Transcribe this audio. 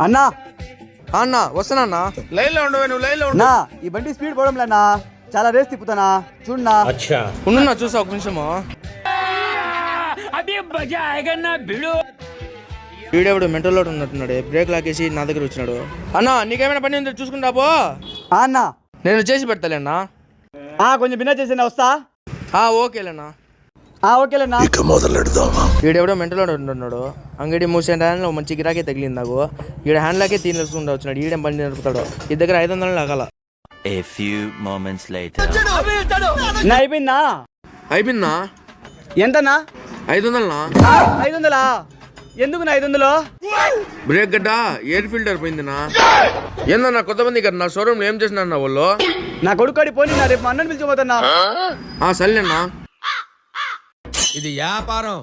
అన్నా అన్న వస్తానన్నా. లైన్ లో ఉండవు, నువ్వు లైన్ లో ఉండు. నా ఈ బండి స్పీడ్ పోవడంలేనా, చాలా రేస్ తిప్పుతానా చూడనా. ఉండు చూసా ఒక నిమిషము. వీడెవడు మెంటల్ లోడ్ ఉన్నట్టున్నాడు, బ్రేక్ లాగేసి నా దగ్గర వచ్చినాడు. అన్నా నీకేమైనా పని ఉందో చూసుకుంటా పో. అన్నా నేను చేసి పెడతాలేనా. కొంచెం బిన్నా చేసిన వస్తా. ఓకేలేనా. ఓకేలేనా. వీడెవడో మెంటల్ లోడ్ ఉంటున్నాడు. అంగడి మూసే హ్యాండ్లో మంచి గిరాకే తగిలింది నాకు. ఈడ హ్యాండ్లాకే తీనేసుకుంటూ వచ్చినాడు. ఈడేం పని నడుపుతాడు. ఈ దగ్గర 500 లాగాల. A few moments later. నా అయిపోయిందా? అయిపోయిందా? ఎంతనా? 500. 500? ఎందుకు నా 500? బ్రేక్ గడ్డ ఎయిర్ ఫిల్టర్ పోయిందినా. ఏందన్నా కొంతమంది కదా నా షోరూమ్ లో ఏం చేసినా వాళ్ళు. నా కొడుకు పోనీ నా రేపు మా అన్నని పిలిచిపోతున్నా. సర్లేనా. ఇది వ్యాపారం.